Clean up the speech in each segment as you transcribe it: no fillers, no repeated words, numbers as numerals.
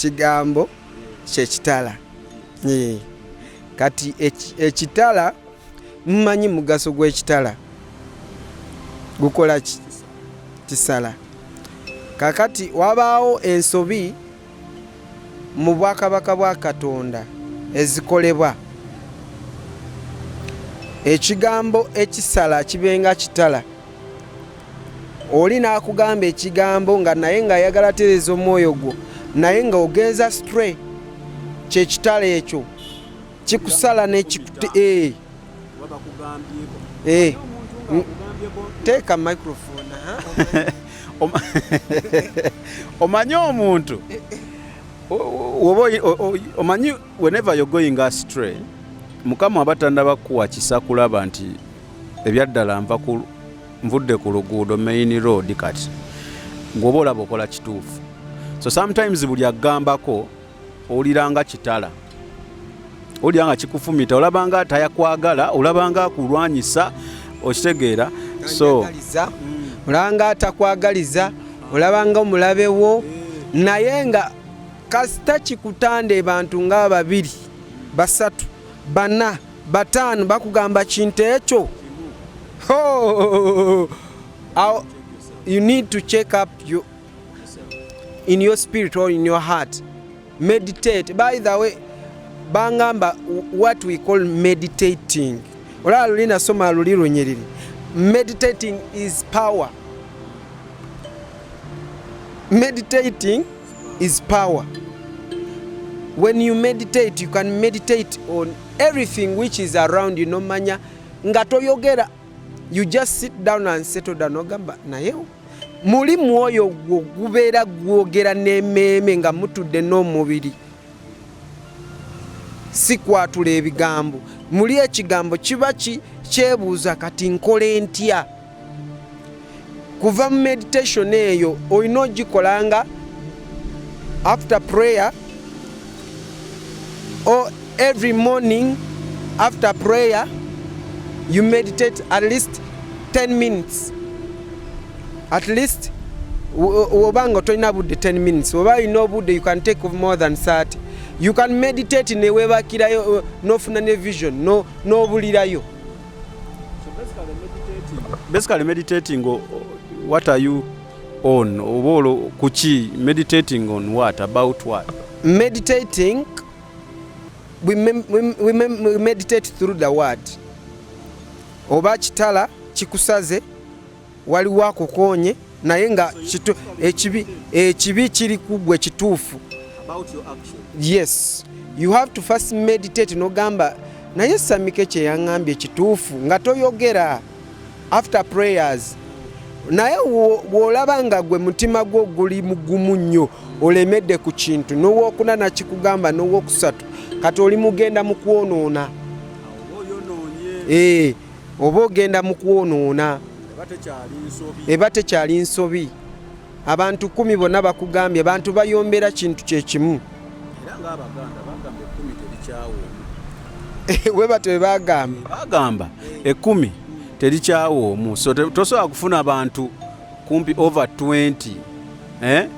ekigambo kyekitala. Kati ekitala mmanyi mugaso gw'ekitala gukola kisala. Kakati wabaawo ensobi mu bwakabaka bwa Katonda ezikolebwa ekigambo ekisala kibenga kitala. Oli n'akugamba ekigambo nga naye nga ayagala tereza omwoyo gwo naye nga ogenza stray kyekitala ekyo kikusala nekikute teeka microphone omanyi omuntu omanyi whenever you're going astray Mukama abatandaba kuwa kisa kulaba nti ebyaddala nvudde ku luguudo main road kati ng'oba olaba okola kituufu. So sometimes buli agambako oliranga kitala, oliranga kikufumita, olabanga tayakwagala, olabanga akulwanyisa, okitegeera. So olabanga atakwagaliza, olabanga omulabewo naye nga kasita kikutande bantu nga babiri basatu bana batano bakugamba kintu ekyo, you need to check up in your spirit or in your heart. Meditate. By the way, bangamba what we call meditating. Ola lulina soma luliro nyeriri. Meditating is power. Meditating is power. When you meditate, you can meditate on everything which is around you. No manya ngato yogera. You just sit down and settle down. Ogamba nayo muli mwoyo gubeera gwogera n'emmeeme nga mutudde n'omubiri, si kwatula ebigambo. Muli ekigambo kiba kyebuuza kati nkole ntya. Kuva mu meditation eyo olina ogikolanga after prayer or every morning after prayer. You meditate at least 10 minutes. At least, obanga toina budde 10 minutes. Oba you know budde, you can take more than 30. You can meditate in a way bakirayo no funane vision, no bulirayo. So basically meditating, what are you on? Obolo kuchi meditating on what? About what? Meditating, we meditate through the word. Oba kitala kikusaze waliwo akukonye naye nga ekibi kiri kugwe kituufu. About your action. Yes, you have to first meditate nogamba naye samike kye yaŋŋambye kituufu nga toyogera after prayers. Naye bw'olaba nga gwe mutima gwo guli mugumu nnyo olemedde ku kintu n'owokuna nakikugamba n'owokusatu kati oli mugenda mu kwonoona. Oba ogenda mu kwonoona eba tekyali nsobi. Abantu 10 bonna bakugambye bantu bayombera kintu kyekimu. Weba bagamba 10 terikyawoomu. So tosobola kufuna abantu kumpi over 20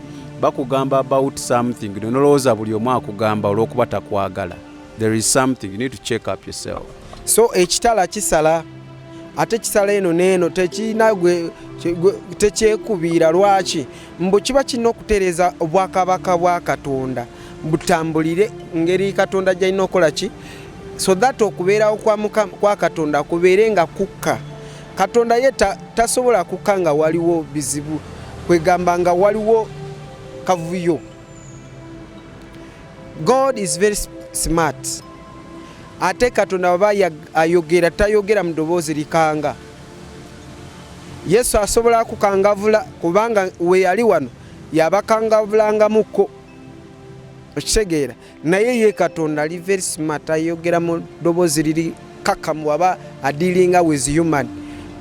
bakugamba about something nolowooza buli omu akugamba olw'okuba takwagala. There is something you need to check up yourself. So ekitala kisala ate kisala eno neeno tekyekubiira. Lwaki? Mbu kiba kirina okutereeza obwakabaka bwa Katonda butambulire ngeri Katonda gy'alina okukola ki, so that okubeerawo kwa Katonda kubeere nga kukka. Katonda ye tasobola kukka nga waliwo bizibu, kwegamba nga waliwo kavuyo. God is very smart. Ate Katonda baba ayogera tayogera mu ddoboozi likanga. Yesu asobola kukangavula kubanga we yali wano yabakangavulangamuko, okitegeera. Naye ye Katonda ali very smart, ayogera mu ddoboozi liri kakamu aba adilinga with human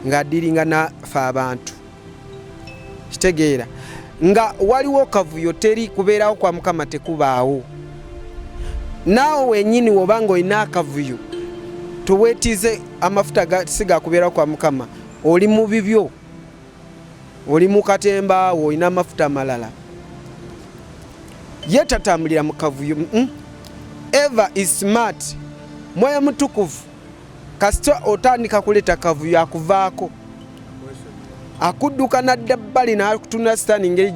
nga adilinga nafe abantu, kitegeera. Nga waliwo kavuyo teri kubeerawo kwa Mukama tekubaawo. Naawe wenyini wobanga olina akavuyo toweetize amafuta siga kubeera kwa Mukama, oli mu bibyo, oli mu katemba olina amafuta malala. ye tatambulira mu kavuyo. Eva is smart. Mwoyo mutukuvu kasita otandika kuleta kavuyo akuvaako, akudduka nadda bbali n'akutuna sitaani ngeri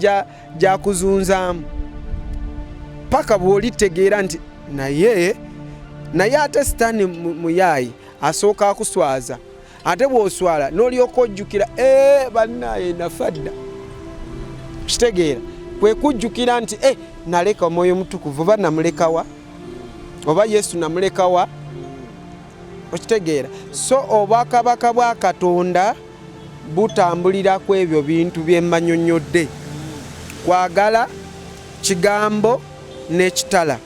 gyakuzunzaamu paka bw'olitegeera nti naye ate sitaani muyaayi asooka akuswaza, ate bw'oswala n'olyoka ojjukira bannaaye nafadda. Kitegeera kwe kujjukira nti naleka omwoyo mutukuvu oba namulekawa oba Yesu namulekawa. Okitegeera. So obwakabaka bwa Katonda butambulira ku ebyo bintu bye manyonyodde: kwagala, kigambo n'ekitala.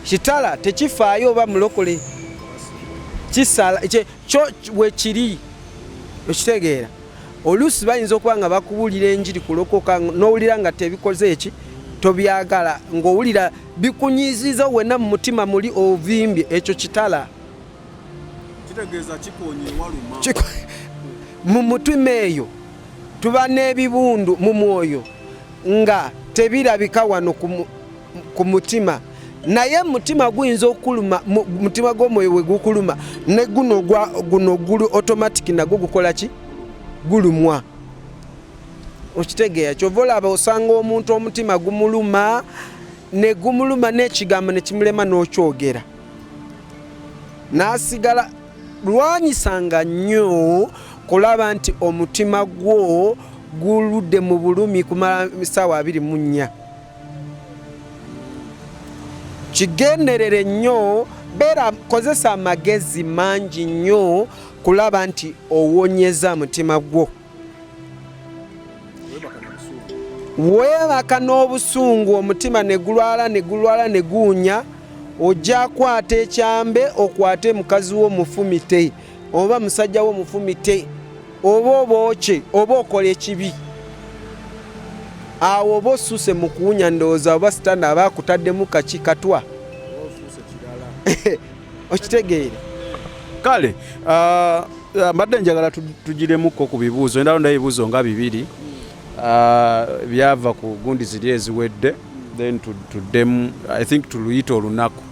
Kitala tekifaayo oba mulokole kisala kyo we kiri. Okitegeera. Oluusi bayinza okuba nga bakubuulira enjiri kulokoka n'owulira nga tebikoze eki tobyagala, ng'owulira bikunyiiziza wenna mu mutima muli ovimbye, ekyo kitala. Kitegeeza kikonye waluma. Mu mutima eyo tuba n'ebibundu mu mwoyo nga tebirabika wano ku mutima, naye mutima guyinza okuluma, mutima gw'omwoyo we gukuluma ne guno gulu automatic nagwo gukola ki? Gulumwa. Okitegeera. Kyova olaba osanga omuntu omutima gumuluma ne gumuluma n'ekigambo ne kimulema n'okyogera, n'asigala lwanyisanga nnyo kulaba nti omutima gwo guludde mu bulumi kumala essaawa 24. Kigenderere nnyo, beera kozesa amagezi mangi nnyo kulaba nti owonyeza mutima gwo. Weebaka n'obusungu omutima ne gulwala ne guunya, ojja kwata ekyambe okwate mukazi wo mufumite oba musajja wo mufumite oba obooke oba okola ekibi. Awo oba osuuse mu kuwunya ndowooza oba sitana aba akutaddemu kaki katwa. Okitegeere. Kale mbadde njagala tugiremuko ku bibuuzo, endala nda ebibuuzo nga 2 byava ku gundi ziri eziwedde, then tuddemu I think tuluyita olunaku.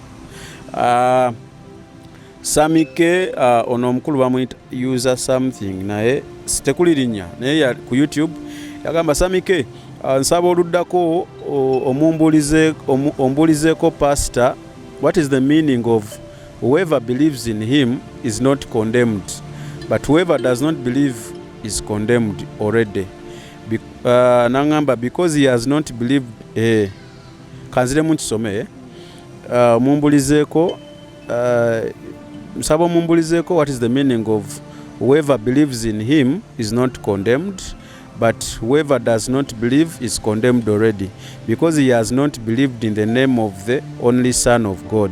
Samike ono omukulu bamuyita user something, naye sitekuli linnya naye ku YouTube yagamba Samike nsaba oluddako ombulizeeko pastor, what is the meaning of whoever believes in him is not condemned, but whoever does not believe is condemned already. Nangamba because he has not believed. Kanzire mu kisome mumbulizeeko nsaba mumbulizeeko what is the meaning of whoever believes in him is not condemned, but whoever does not believe is condemned already, because he has not believed in the name of the only Son of God.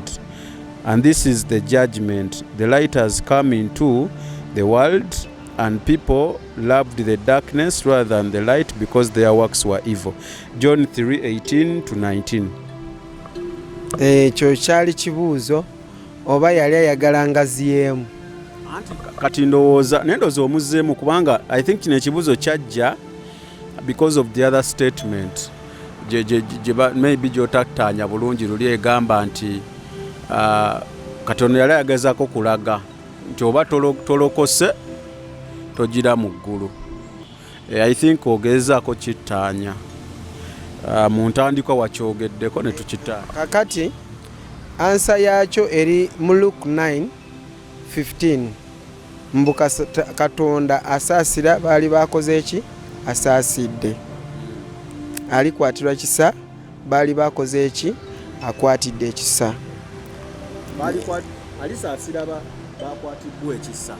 And this is the judgment. The light has come into the world, and people loved the darkness rather than the light because their works were evil. John 3:18-19. Ekyo kyali kibuuzo oba yali ayagala ngaziyeemu. Kati ndowooza omuzzeemu kubanga I think kino ekibuuzo kyajja because of the other statement maybe gyotattaanya bulungi luli egamba nti Katonda yali ayagezaako kulaga nti oba tolokose togira mu ggulu. I think ogezaako kittaanya mu ntandikwa wakyogeddeko ne tukittaanya. Kakati ansa yakyo eri mu Luke 9:15. Mbu Katonda asaasira baali bakoze eki? Asaasidde. Alikwatirwa kisa baali bakoze eki? Akwatidde ekisa. Alisaasira bakwatiddwa ekisa.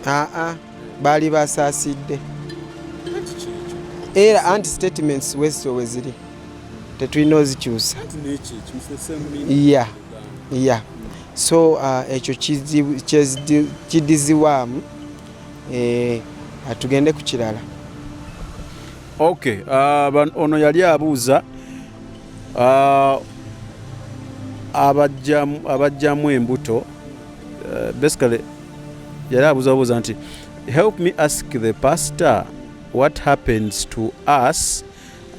Baali basaasidde. Era anti statements westo weziri tetulina ozikyusa. Yeah. So ekyo kidiziwamu atugende ku kirala. Okay, ono yali abuuza abajjamu embuto, basically yali abuuza nti help me ask the pastor what happens to us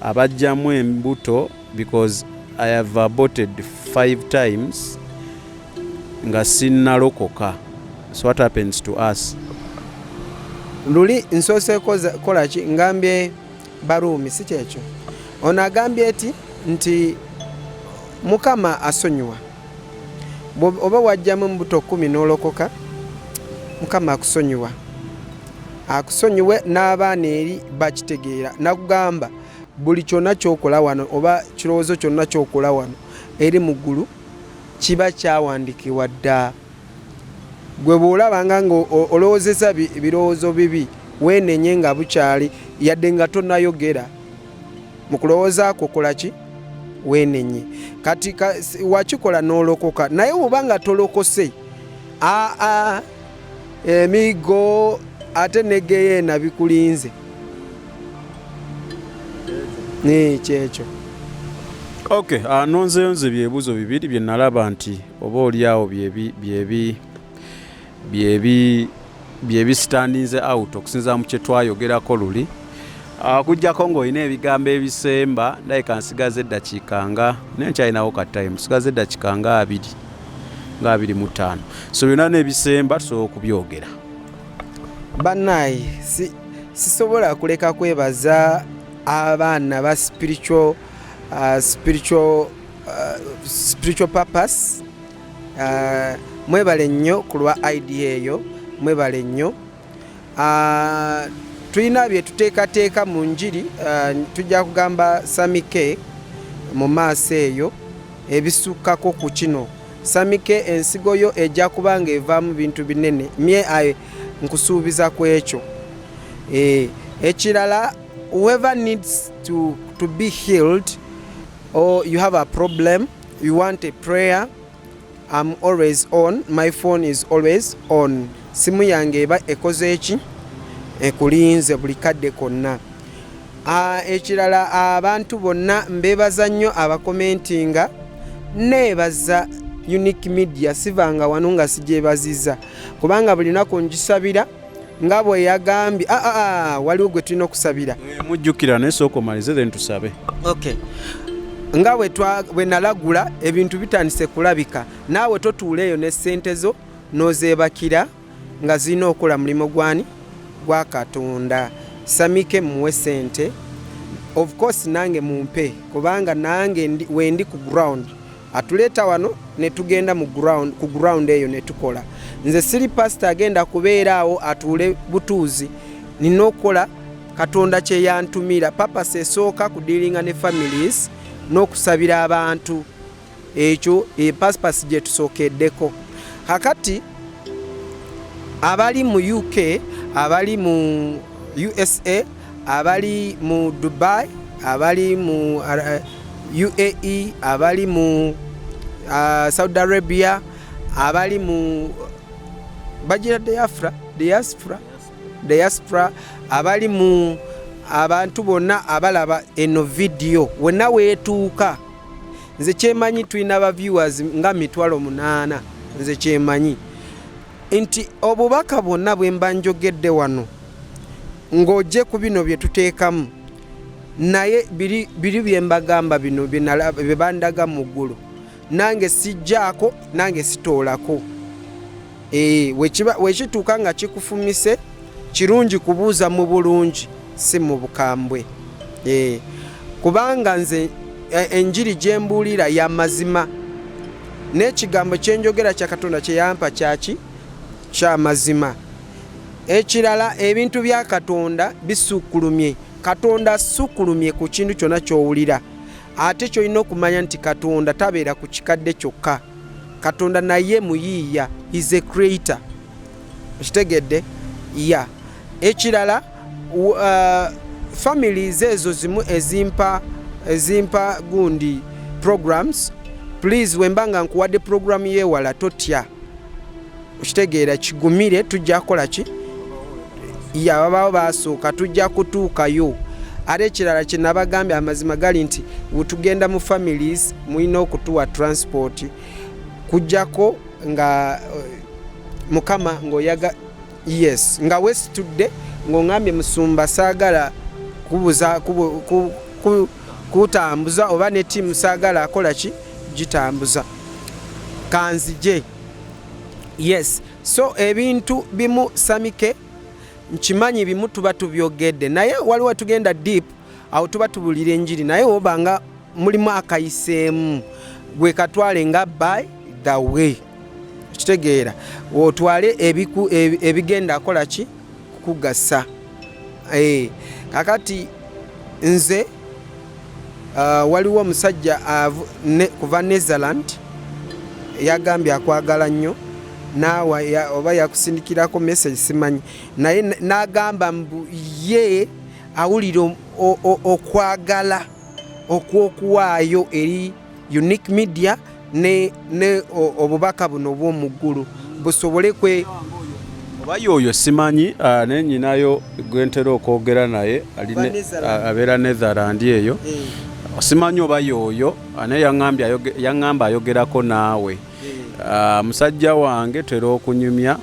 abajjamu embuto, because I have aborted 5 times nga sinnalokoka. So what happens to us? Luli nsose kola ki ngambye Barumi si kyekyo. Ono agambye nti Mukama asonyiwa. Oba wajjamu mbuto 10 n'olokoka, Mukama akusonyiwa. Akusonyiwe n'abaana eri bakitegeera. Nakugamba buli kyonna kyokola wano oba kirowoozo kyonna kyokola wano eri muggulu kiba kyawandikibwa dda. Gwe bw'olabanga ng'olowoozeza birowoozo bibi weenenye nga bukyali yadde nga tonnayogera mu kulowooza kokola ki weenenye. Kati wakikola n'olokoka naye bw'oba nga tolokose emigo ate negeyeena bikulinze kyekyo. Okay, nonzeyonze byebuuzo bibiri bye nalaba nti oba oliawo byebistandinze out okusinza mu kye twayogerako luli. Kujjako ng'olina ebigambo ebisemba naye kansigaze eddakiika nga nenkyalinawo ka time sigaze eddakiika nga 25. So byonna n'ebisemba tusobola okubyogera. Bannayi sisobola kuleka kwebaza abaana ba spiritual purpose. Mwebale nnyo ku lwa idea eyo, mwebale nnyo. Tulina bye tuteekateeka mu njiri, tujja kugamba Samike mu maaso eyo ebisukkako ku kino. Samike ensigo yo ejja kuba nga evaamu bintu binene. Mye nkusuubiza ku ekyo. Ekirala, whoever needs to be healed or you have a problem, you want a prayer, I'm always on. My phone is always on. Simu yange eba ekoze eki ekulinze buli kadde konna. Ekirala, abantu bonna mbebaza nnyo abakomentinga, nebaza Unique Media sivanga wano nga sijebaziza kubanga buli lunaku ngisabira nga bwe yagambye waliwo gwe tulina okusabira. Mujjukira naye sooka omalize then tusabe. Okay. Nga bwe nalagula ebintu bitandise kulabika, naawe totuuleeyo ne ssente zo n'ozeebakira nga zirina okukola mulimo gwani gwa Katonda. Samike muwe ssente, of course nange mumpe kubanga nange wendi ku ground. Atuleeta wano ne tugenda ku ground eyo ne tukola. Nze siri pastor agenda kubeera awo atuule butuuzi. Nina okukola Katonda kye yantumira. Papa sesooka kudealinga ne families n'okusabira abantu. Ekyo paspas gye tusookeddeko. Kakati abali mu UK, abali mu USA, abali mu Dubai, abali mu UAE, abali mu Saudi Arabia, abali mu bagira diaspora, abali mu abantu bonna abalaba eno video wonna weetuuka. Nze kyemanyi tulina aba viewers nga 8,000. Nze kyemanyi nti obubaka bwonna bwe mba njogedde wano ng'ojje ku bino bye tuteekamu naye biri bye mbagamba bino bye bandaga mu ggulu nange sijjaako nange sitoolako. Wekituuka nga kikufumise kirungi kubuuza mu bulungi si mu bukambwe. Kubanga nze enjiri gye mbuulira ya mazima n'ekigambo kye njogera kya Katonda kye yampa kyaki kya mazima. Ekirala, ebintu bya Katonda bisukkulumye. Katonda asukkulumye ku kintu kyonna ky'owulira. Ate ky'olina okumanya nti Katonda tabeera ku kikadde kyokka. Katonda naye muyiiya, is a creator. Okitegedde? Ya. Ekirala, families ezo zimu ezimpa gundi programs. Please wembanga nkuwadde program yeewala totya. Okitegeera kigumire tujja kukola ki? Ya babaawo baasooka tujja kutuukayo. Ate ekirala kye nabagambye amazima gali nti bwetugenda mu families mulina okutuwa transport kujjako nga Mukama ng'oyaga yes nga wesitudde ng'ongambye musumba saagala kutambuza oba ne tiimu saagala akola ki gitambuza kanzije. Yes, so ebintu bimu Samike nkimanyi bimu tuba tubyogedde naye waliwo tugenda deep awo tuba tubulira enjiri naye obanga mulimu akayiseemu gwe katwale nga by the way kitegeera otwale ebigenda akola ki kugasa. Kakati nze waliwo omusajja kuva Netherland yagambye akwagala nnyo naawe oba yakusindikirako message simanyi naye n'agamba mbu ye awulira okwagala okwokuwaayo eri Unique Media ne obubaka buno obw'omugulu busobole kwe oba yoyo simanyi ne nyinayo gwentera okwogera naye abeera Netherland eyo simanyi oba yoyo ane yaŋŋamba ayogerako naawe. Musajja wange tera okunyumya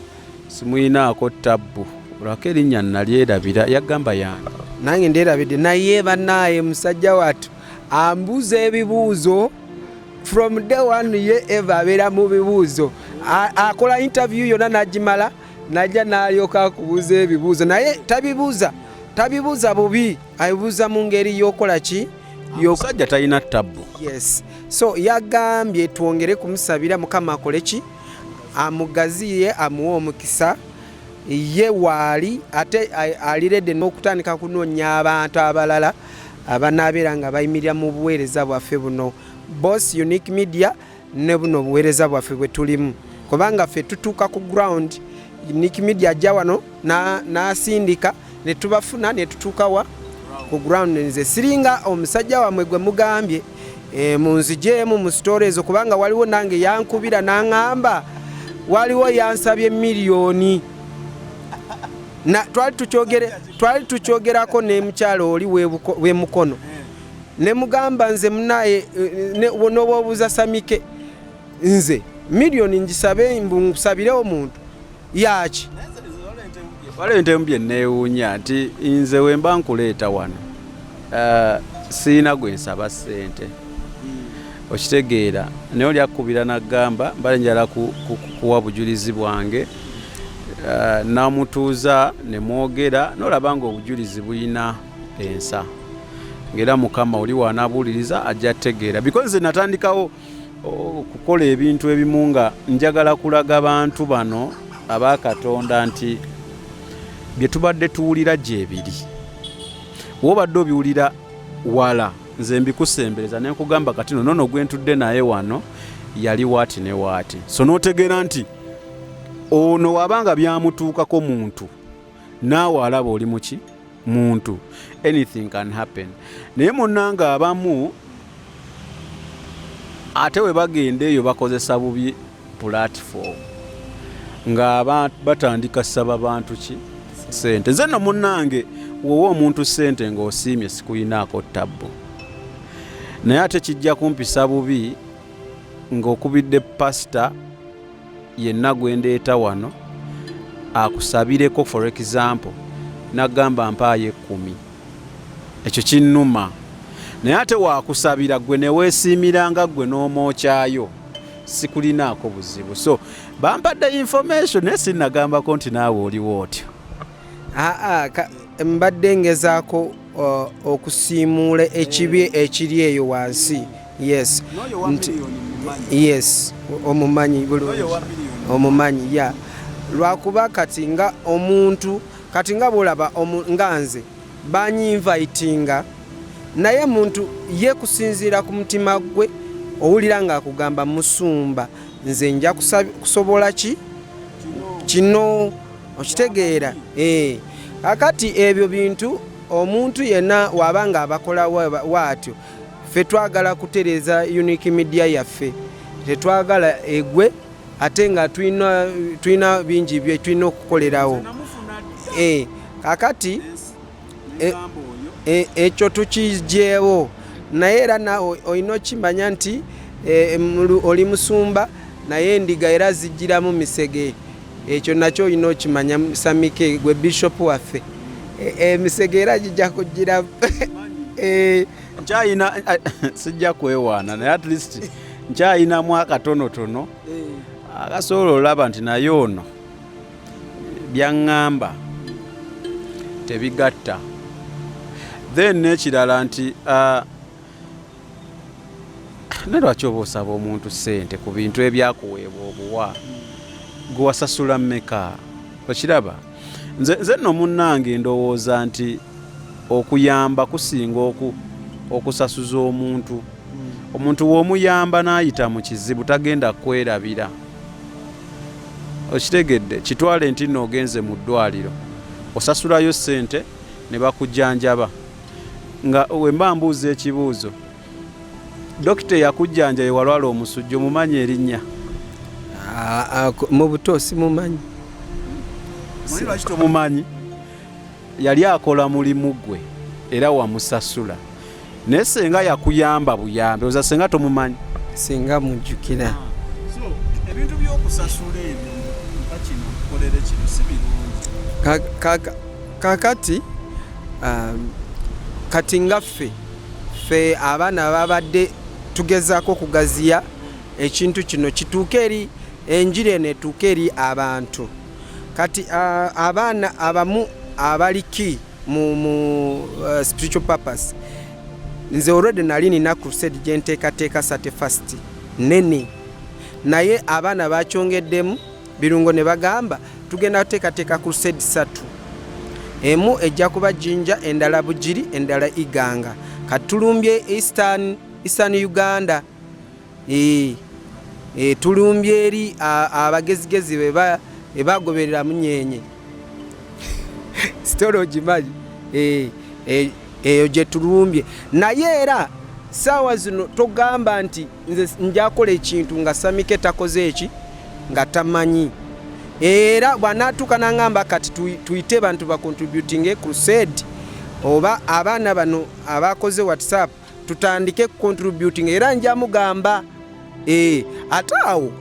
simuyinaako tabbu olwako erinnya nalyerabira yagamba yange nange nderabidde naye bannaaye musajja wattu ambuuza ebibuuzo from day one ye eva abeera mu bibuuzo akola interview yonna n'agimala najja n'alyoka akubuuza ebibuuzo naye tabibuuza bubi abibuuza mu ngeri y'okola ki omusajja talina tabbu. Yes, so yagambye twongere kumusabira Mukama akole ki amugaziye amuwe omukisa ye waali ate aliredde n'okutandika kunoonya abantu abalala abanaabeera nga bayimirira mu buweereza bwaffe buno Boss Unique Media ne buno buweereza bwaffe bwe tulimu kubanga ffe tutuuka ku ground Unique Media ajja wano n'asindika ne tubafuna ne tutuuka ku ground. Nze siringa omusajja wamwe gwe mugambye munzijeemu mu stories kubanga waliwo nange yankubira n'aŋŋamba waliwo yansabye miliyoni twali tukyogerako ne mukyalo oli we mukono ne mugamba nze munaye n'oba obuuza Samike nze miliyoni ngisabe mbusabire omuntu yaki walente mbye neewuunya nti nze wemba nkuleeta wano siina gwe nsaba ssente okitegeera naye oli akkubira n'agamba mbale njala kuwa bujulizi bwange namutuuza ne mwogera n'olaba nga obujulizi bulina ensa ng'era Mukama oli wanabuuliriza ajja tegeera because nze natandikawo okukola ebintu ebimu nga njagala kulaga bantu bano aba Katonda nti bye tubadde tuwulira gyebiri wobadde obiwulira wala nze mbikusembereza ne nkugamba kati nono gwentudde naye wano yali waati ne waati so n'otegeera nti ono wabanga byamutuukako muntu naawe alaba oli muki muntu anything can happen naye munnanga abamu ate we bagenda eyo bakozesa bubi platform nga batandika saba bantu ki sente nze no munnange wowe omuntu sente ng'osiimye sikuyinaako tabbu naye ate kijja kumpisa bubi ng'okubidde pasita yenna gwendeeta wano akusabireko for example nagamba mpaayo 10 ekyo kinnuma naye ate waakusabira gwe ne weesiimiranga gwe n'omwokyayo sikulinaako buzibu so bampadde information naye sinnagambako nti naawe oliwo otyo mbadde ngezaako okusiimuula ekibi ekiri eyo wansi. Yes, yes, omumanyi omumanyi ya lwakuba kati nga omuntu kati nga bulaba nga nze banyinvitinga naye muntu ye kusinziira ku mutima gwe owulira nga akugamba musumba nze nja kusobola ki kino okitegeera akati ebyo bintu omuntu yenna wabanga abakola waatyo ffe twagala kutereza Unique Media yaffe tetwagala egwe ate nga tulina bingi bye tulina okukolerawo kakati ekyo tukijeewo naye era nawe olina okimanya nti oli musumba naye endiga era zijjiramu misege ekyo nakyo olina okimanya Samike gwe bishop waffe emisege era gijja kujjira nkyayina sijja kwewaana naye at least nkyayinamu akatonotono akasobola olaba nti naye ono byaŋŋamba tebigatta. Then n'ekirala nti ne lwaki oba osaba omuntu ssente ku bintu ebyakuweebwa obuwa gwe wasasula mmeka? Okiraba nze nno munnange ndowooza nti okuyamba kusinga okusasuza omuntu. Omuntu w'omuyamba n'ayita mu kizibu tagenda kwerabira. Okitegedde? Kitwale nti nno ogenze mu ddwaliro osasulayo ssente ne bakujjanjaba nga wemba mbuuza ekibuuzo, dokita eyakujjanja walwala omusujja omumanyi erinnya? Mu buto simumanyi. Lwaki tomumanyi? Yali akola mulimu gwe era wamusasula, naye senga yakuyamba buyambe oza senga tomumanyi? Singa mujjukira. Ebintu by'okusasula ebyo kino kukolere kino si birungi. Kakati kati nga ffe abaana babadde tugezaako okugaziya ekintu kino kituuke eri enjiri eno etuuke eri abantu. Kati abaana abamu abaliki mu spiritual purpose, nze already nali nina crusade gye nteekateeka 31st nene, naye abaana bakyongeddemu birungo ne bagamba tugenda kuteekateeka crusade 3. Emu ejja kuba Jinja, endala Bugiri, endala Iganga. Katulumbye Eastern Uganda. Tulumbye eri abagezigezi bebagoberera munyenye. Story ogimanyi? Eyo gye tulumbye. Naye era saawa zino togamba nti nze njakola ekintu nga Samike takoze eki nga tamanyi. Era bw'anaatuuka n'angamba kati tuyite bantu ba contributing crusade oba abaana bano abakoze WhatsApp tutandike contributing, era nja mugamba ate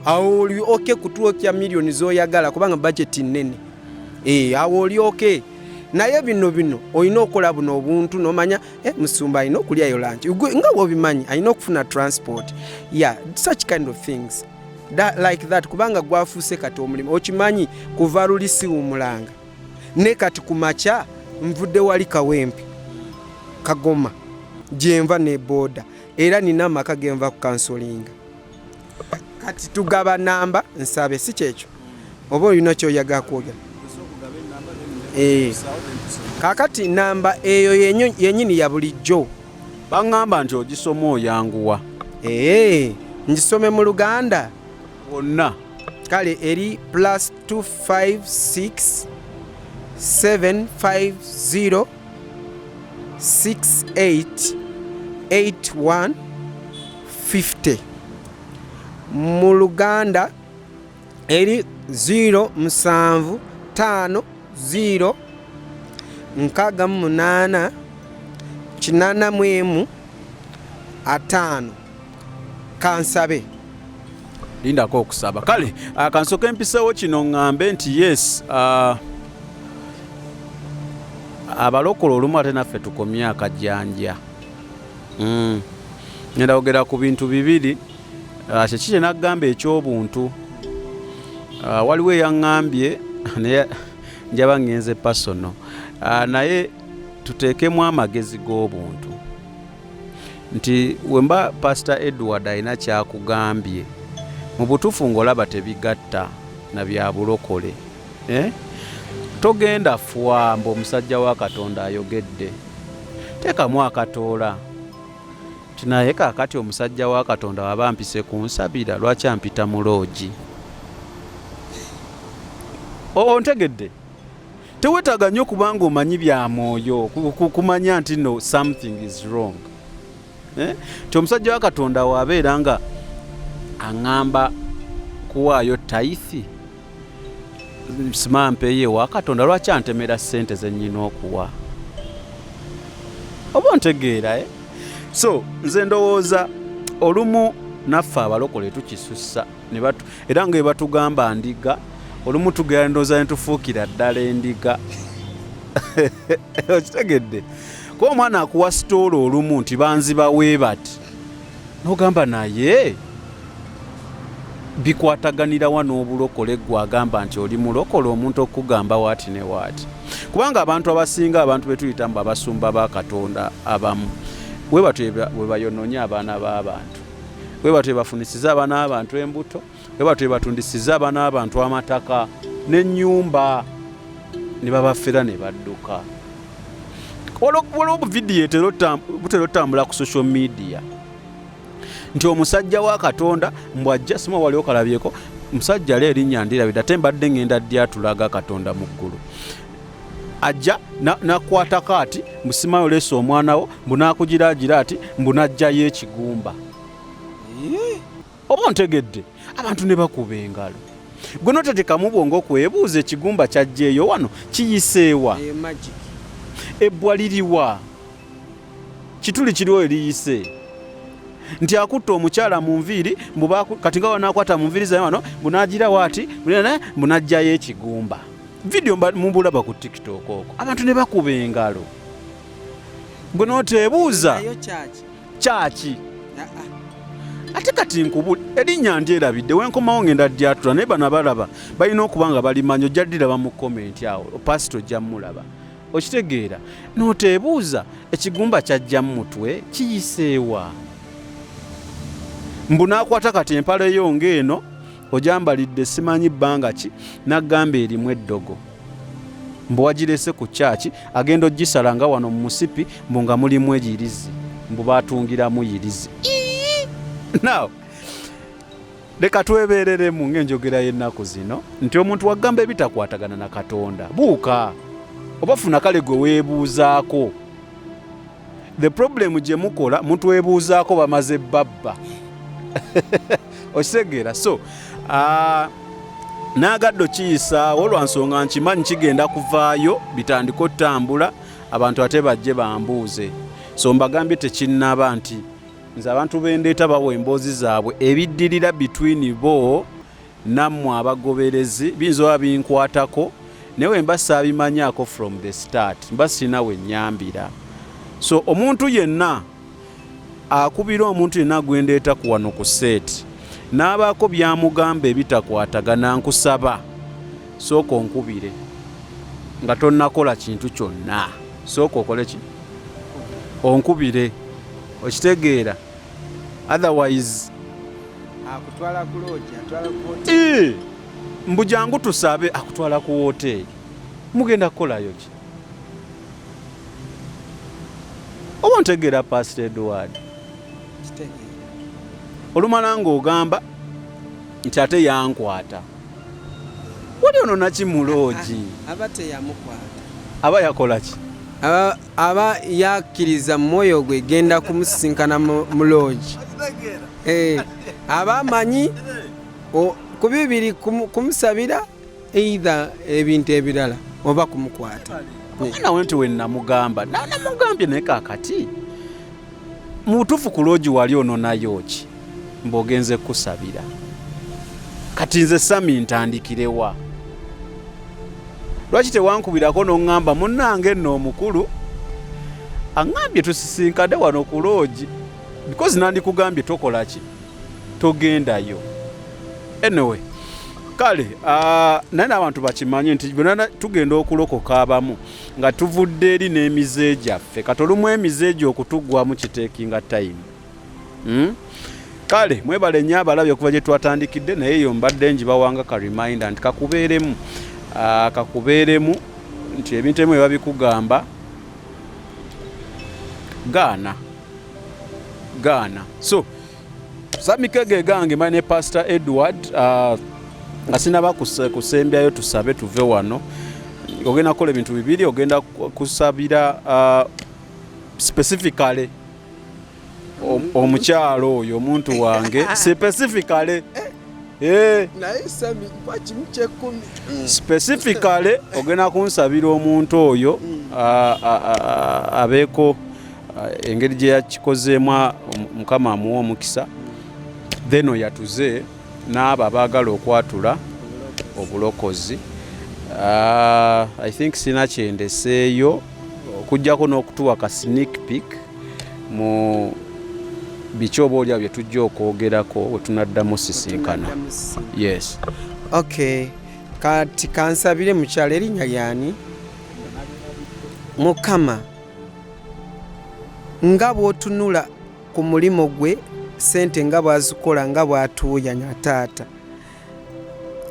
awo oli oke kutuokya milioni z'oyagala kubanga budget nnene. Awo oli oke. Naye bino olina okukola buno obuntu n'omanya musumba alina okulyayo lunch nga bw'obimanyi alina okufuna transport. Such kind of things like that kubanga gwafuuse kati omulimu okimanyi kuva luli siwumulanga ne kati kumacha nvudde wali Kawempe Kagoma gyenva ne boda era nina amaka genva ku counseling. Kati tugaba namba nsabe si kyekyo oba olina kyoyaga kwogera. Kakati namba eyo yenyini ya bulijjo baŋŋamba nti ogisoma oyanguwa. Ngisome mu Luganda wonna kale eri +256 750 68 81 50. Mu Luganda eri 075 0 68 81 5. Kansabe lindako okusaba kale kansoke mpisewo kino ŋŋambe nti yes, abalokole olumu ate naffe tukomye akajjanja. Ngenda ogera ku bintu bibiri. Kyekikye naggamba eky'obuntu. Waliwo eyaŋŋambye naye njaba ŋŋenze pasono, naye tuteekemu amagezi g'obuntu nti wemba Pastor Edward alina kyakugambye mu butuufu ng'olaba tebigatta na bya bulokole. Togenda fwamba omusajja wa Katonda ayogedde, teekamu akatoola tinaye kaakati omusajja wa Katonda waba mpise kunsabira lwaki ampita mu loogi. Ontegedde tewetaaga nnyo kubanga omanyi bya mwoyo kumanya nti no something is wrong. Ti omusajja wa Katonda wabeera nga aŋŋamba kuwaayo taithi simampe ye wa Katonda lwaki antemera ssente ze nnyina okuwa. Oba ontegeera so nze ndowooza olumu naffe abalokole tukisussa era nga batugamba ndiga olumu tugenda ndowooza ne tufuukira ddala endiga. Okitegedde kuba omwana akuwa sitoola olumu nti banzibawe bati n'ogamba naye bikwataganira wa n'obulokole gwe agamba nti oli mulokole omuntu okugamba waati ne waati. Kubanga abantu abasinga abantu betuyita mbu abasumba ba Katonda abamu we bayononya abaana b'abantu, we batwe bafunisiza abaana b'abantu embuto, we batwe batundisiza abaana b'abantu amataka n'ennyumba ne babafera ne badduka. Waliwo vidiyo butera otambula ku social media nti omusajja wa Katonda mbwajja sima waliwo kalabyeko musajja le erinnya ndirabidde ate mbadde ngenda ddi atulaga Katonda mu ggulu ajja nakwatako ati musimayo leesa omwana wo mbunakugiragira ati mbunajjayo ekigumba. Oba ontegedde abantu ne bakuba engalo gwe notetekamu bwongo kwebuuza ekigumba kyajjeeyo wano kiyiseewa ebbwa liriwa kituli kiriwo eriyise nti akutta omukyala mu nviiri kati nga wanakwata mu nviiri zayo wano bunagira waati bunajjayo ekigumba. Vidiyo mubulaba ku TikTok okwo abantu ne bakuba engalo gwe nootebuuza kyaki ate kati nkubuli erinnya ndyerabidde wenkomawo ngenda dyatula naye bano abalaba balina okuba nga balimanyi ojja ddiraba mu komenti awo pasito ojja mulaba okitegeera nootebuuza ekigumba kyajja mu mutwe kiyiseewa mbu naakwata kati empala eyo ng'eno ojambalidde simanyi bbanga ki naggamba erimu eddogo mbu wagirese ku kyaki agenda ogisala nga wano mu musipi mbu nga mulimu egirizi mbu baatungiramu yirizi. Now leka twebeereremu ng'enjogera y'ennaku zino nti omuntu wagamba ebitakwatagana na Katonda buuka oba funa kale gwe weebuuzaako. The problem gye mukola mutwebuuzaako bamaze babba okitegeera. So naagadde kiyisaawo olwansonga nkimanyi kigenda kuvaayo bitandika otambula abantu ate bajje bambuuze. So mbagambye tekinnaba nti nze abantu bendeeta bawa emboozi zaabwe ebiddirira between bo nammwe abagoberezi biyinza oba binkwatako naye mba saabimanyaako from the start mba sirina we nnyambira. So omuntu yenna akubira omuntu yenna gwendeeta ku wano ku seeti n'abaako byamugamba ebitakwatagana nkusaba sooka onkubire nga tonnakola kintu kyonna sooka okole ki onkubire okitegeera otherwise akutwala ku lodge atwala ku hotel mbu jangu tusabe akutwala ku hotel mugenda kukolayo ki oba ontegeera Pastor Edward olumala ng'ogamba nti ate yankwata wali ono nakimuloogi aba teyamukwata aba yakola ki aba yakkiriza mu mwoyo gwe genda kumusisinkana mu loogi aba amanyi ku bibiri kumusabira either ebintu ebirala oba kumukwata. Nawe nti wennamugamba namugambye naye kaakati mu butuufu ku loogi wali ono nayo ki mb'ogenze kusabira kati nze sami ntandikirewa lwaki tewankubirako n'oŋŋamba munnange nno omukulu aŋŋambye tusisinkadde wano ku loogi because nandikugambye tokola ki togendayo anyway kale naye n'abantu bakimanye nti bonna tugenda okulokoka abamu nga tuvudde eri n'emize gyaffe kati olumu emize gyo okutuggwamu kiteekinga time. Kale mwebale nnyo abalabye okuva gye twatandikidde naye yo mbadde njibawanga ka reminder nti kakubeeremu nti ebintu ebimu eba bikugamba gaana. So samikege gange mali ne Pastor Edward nga sinaba kusembyayo tusabe tuve wano. Ogenda kukola ebintu bibiri, ogenda kusabira specifically omukyalo oyo omuntu wange specifically specifically ogenda kunsabira omuntu oyo abeeko engeri gye yakikozeemu Mukama amuwa omukisa then oyatuze n'abo abaagala okwatula obulokozi. I think sina kyendeseeyo okujjako n'okutuwa ka sneak peek mu biki oba olya bye tujja okwogerako we tunaddamu sisinkana. Yes. Okay, kati kansabire mukyala erinnya lyani? Mukama nga bw'otunula ku mulimo gwe, sente nga bw'azikola, nga bw'atuuyanya taata,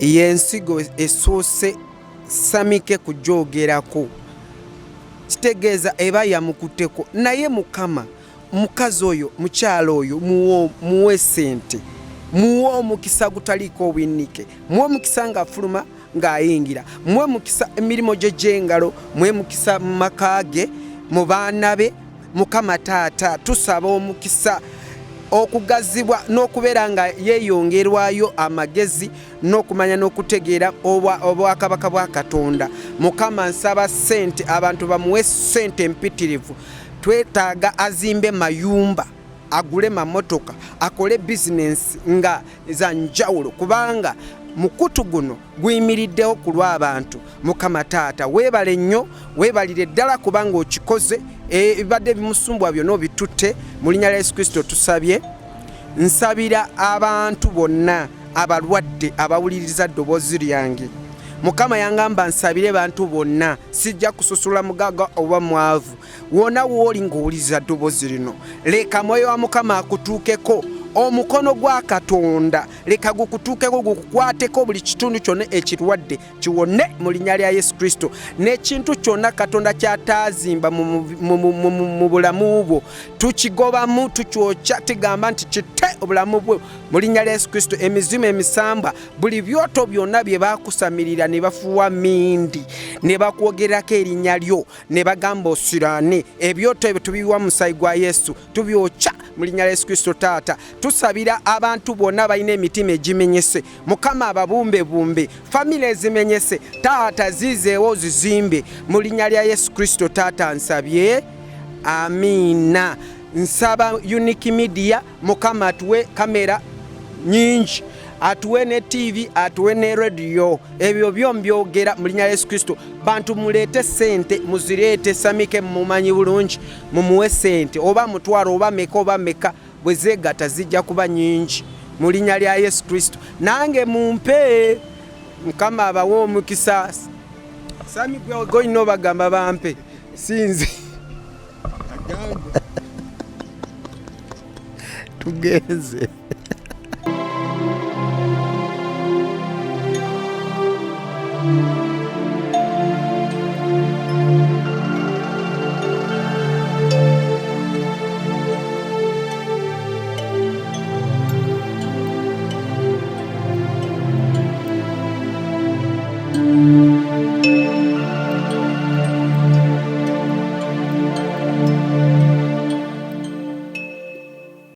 y'ensigo esoose samike kugyogerako, kitegeeza eba yamukutteko. Naye Mukama, mukazi oyo, mukyala oyo muwe sente, muwe omukisa gutaliiko obwinnike, muwe omukisa ng'afuluma ng'ayingira, muwe omukisa emirimu gye gy'engalo, muwe omukisa mu maka ge, mu baana be. Mukama taata, tusaba omukisa okugazibwa n'okubeera nga yeeyongerwayo amagezi n'okumanya n'okutegeera obwakabaka bwa Katonda. Mukama nsaba sente, abantu bamuwe sente empitirivu. Twetaaga azimbe mayumba, agule mamotoka, akole bizinensi nga za njawulo, kubanga mukutu guno guyimiriddewo ku lw'abantu. Mukama taata, weebale nnyo, weebalire ddala kubanga okikoze. Ebibadde bimusumbwa byonna obitutte mu linnya lya Yesu Kristo tusabye. Nsabira abantu bonna abalwadde abawuliriza ddoboozi lyange. Mukama yangamba nsabire bantu bonna, sijja kususula mugaga oba mwavu. Wonna wooli ng'owuliriza ddoboozi lino, leka mwoyo wa Mukama akutuukeko. Omukono gwa Katonda leka gukutuukeko, gukukwateko buli kitundu kyonna ekirwadde kiwone mu linnya lya Yesu Kristo. N'ekintu kyonna Katonda kyataazimba mu bulamu bwo tukigobamu, tukyokya, tugamba nti kitte obulamu bwo mu linnya lya Yesu Kristo. Emizimu emisamba, buli byoto byonna bye baakusamirira ne bafuwa mindi ne bakwogerako erinnya lyo ne bagamba osiraane, ebyoto ebyo tubiwa musaayi gwa Yesu, tubyokya mu linnya lya Yesu Kristo. Taata, tusabira abantu bonna balina emitima egimenyese. Mukama ababumbebumbe, famire ezimenyese, taata zizeewo zizimbe mu linnya lya Yesu Kristo. Taata nsabye, amiina. Nsaba Unique Media, Mukama atuwe kamera nyingi, atuwe ne TV, atuwe ne radio, ebyo byombyogera mu linnya lya Yesu Kristo. Bantu muleete sente, muzireete samike, mumanyi bulungi, mumuwe sente, oba mutwaro oba meka bwe zeegatta zijja kuba nyingi mu linnya lya Yesu Kristo. Nange mumpe, Mukama abawe omukisa. Sami gwe goyina obagamba bampe, sinze tugenze.